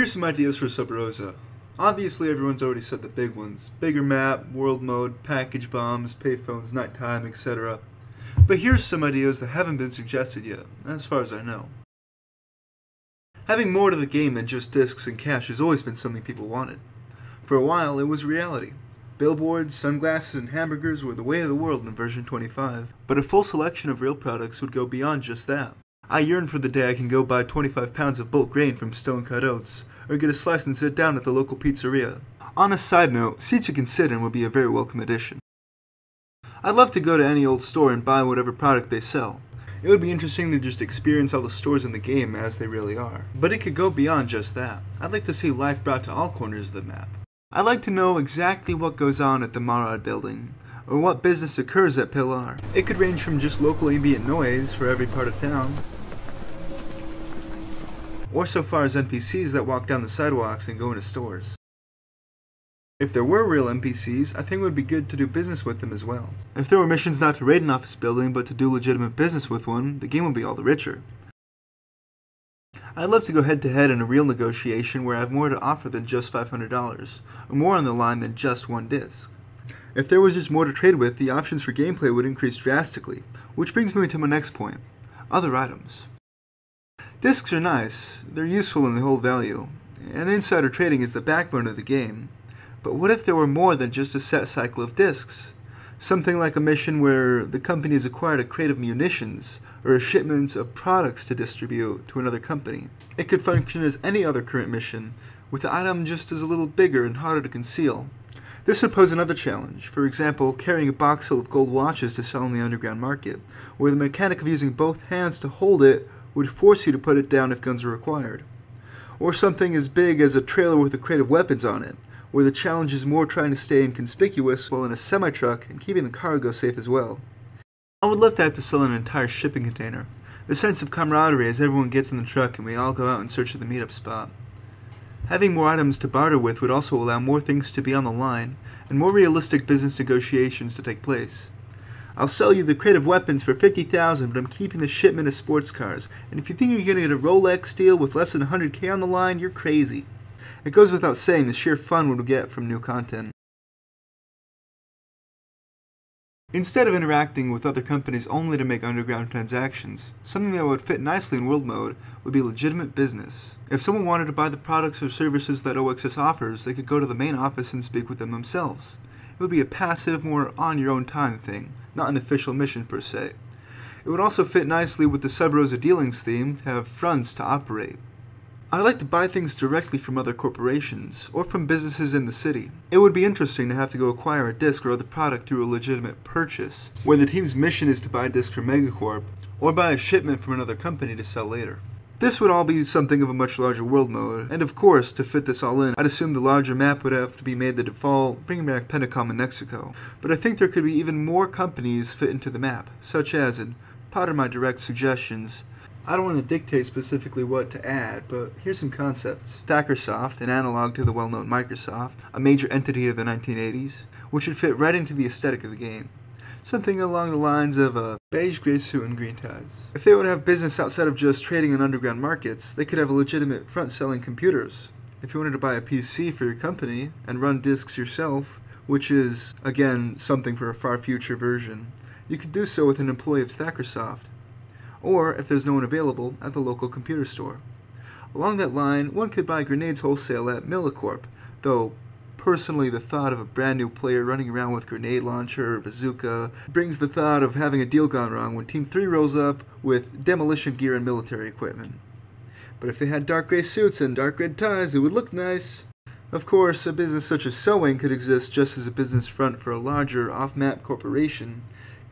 Here's some ideas for Sub Rosa. Obviously everyone's already said the big ones. Bigger map, world mode, package bombs, payphones, nighttime, etc. But here's some ideas that haven't been suggested yet, as far as I know. Having more to the game than just discs and cash has always been something people wanted. For a while, it was reality. Billboards, sunglasses, and hamburgers were the way of the world in version 25, but a full selection of real products would go beyond just that. I yearn for the day I can go buy 25 pounds of bulk grain from Stone Cut Oats, or get a slice and sit down at the local pizzeria. On a side note, seats you can sit in would be a very welcome addition. I'd love to go to any old store and buy whatever product they sell. It would be interesting to just experience all the stores in the game as they really are. But it could go beyond just that. I'd like to see life brought to all corners of the map. I'd like to know exactly what goes on at the Marad building, or what business occurs at Pilar. It could range from just local ambient noise for every part of town, or so far as NPCs that walk down the sidewalks and go into stores. If there were real NPCs, I think it would be good to do business with them as well. If there were missions not to raid an office building, but to do legitimate business with one, the game would be all the richer. I'd love to go head-to-head in a real negotiation where I have more to offer than just $500, or more on the line than just one disc. If there was just more to trade with, the options for gameplay would increase drastically, which brings me to my next point: other items. Discs are nice, they're useful and they hold value, and insider trading is the backbone of the game. But what if there were more than just a set cycle of discs? Something like a mission where the company has acquired a crate of munitions, or a shipment of products to distribute to another company. It could function as any other current mission, with the item just as a little bigger and harder to conceal. This would pose another challenge, for example, carrying a box full of gold watches to sell in the underground market, where the mechanic of using both hands to hold it would force you to put it down if guns are required. Or something as big as a trailer with a crate of weapons on it, where the challenge is more trying to stay inconspicuous while in a semi-truck and keeping the cargo safe as well. I would love to have to sell an entire shipping container. The sense of camaraderie as everyone gets in the truck and we all go out in search of the meetup spot. Having more items to barter with would also allow more things to be on the line, and more realistic business negotiations to take place. I'll sell you the crate of weapons for $50,000, but I'm keeping the shipment of sports cars, and if you think you're going to get a Rolex deal with less than $100K on the line, you're crazy. It goes without saying the sheer fun we'll get from new content. Instead of interacting with other companies only to make underground transactions, something that would fit nicely in world mode would be legitimate business. If someone wanted to buy the products or services that OXS offers, they could go to the main office and speak with them themselves. It would be a passive, more on-your-own-time thing, not an official mission per se. It would also fit nicely with the Sub Rosa dealings theme to have fronts to operate. I'd like to buy things directly from other corporations, or from businesses in the city. It would be interesting to have to go acquire a disc or other product through a legitimate purchase, where the team's mission is to buy a disc from megacorp, or buy a shipment from another company to sell later. This would all be something of a much larger world mode, and of course, to fit this all in, I'd assume the larger map would have to be made the default, bringing back Pentacom in Mexico. But I think there could be even more companies fit into the map, such as, and pardon my direct suggestions, I don't want to dictate specifically what to add, but here's some concepts. Stackersoft, an analog to the well-known Microsoft, a major entity of the 1980s, which would fit right into the aesthetic of the game. Something along the lines of a beige gray suit and green ties. If they would have business outside of just trading in underground markets, they could have a legitimate front selling computers. If you wanted to buy a PC for your company and run discs yourself, which is, again, something for a far future version, you could do so with an employee of Stackersoft. Or, if there's no one available, at the local computer store. Along that line, one could buy grenades wholesale at megacorp, though personally the thought of a brand new player running around with grenade launcher or bazooka brings the thought of having a deal gone wrong when Team 3 rolls up with demolition gear and military equipment. But if they had dark gray suits and dark red ties, it would look nice. Of course, a business such as sewing could exist just as a business front for a larger, off-map corporation,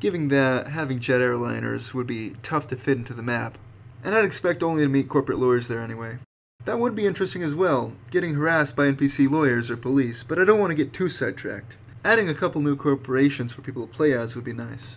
given that having jet airliners would be tough to fit into the map, and I'd expect only to meet corporate lawyers there anyway. That would be interesting as well, getting harassed by NPC lawyers or police, but I don't want to get too sidetracked. Adding a couple new corporations for people to play as would be nice.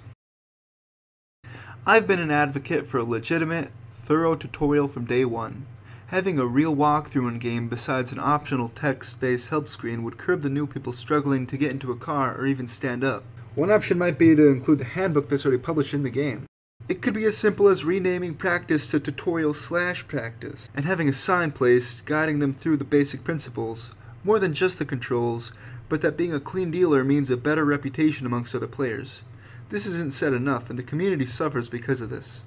I've been an advocate for a legitimate, thorough tutorial from day one. Having a real walkthrough in-game besides an optional text-based help screen would curb the new people struggling to get into a car or even stand up. One option might be to include the handbook that's already published in the game. It could be as simple as renaming practice to tutorial/practice, and having a sign placed guiding them through the basic principles, more than just the controls, but that being a clean dealer means a better reputation amongst other players. This isn't said enough, and the community suffers because of this.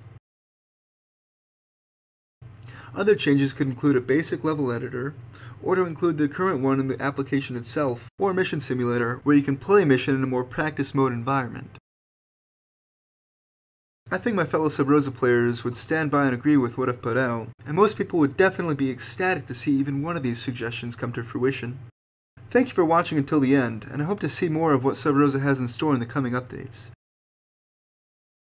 Other changes could include a basic level editor, or to include the current one in the application itself, or a mission simulator where you can play a mission in a more practice mode environment. I think my fellow Sub Rosa players would stand by and agree with what I've put out, and most people would definitely be ecstatic to see even one of these suggestions come to fruition. Thank you for watching until the end, and I hope to see more of what Sub Rosa has in store in the coming updates.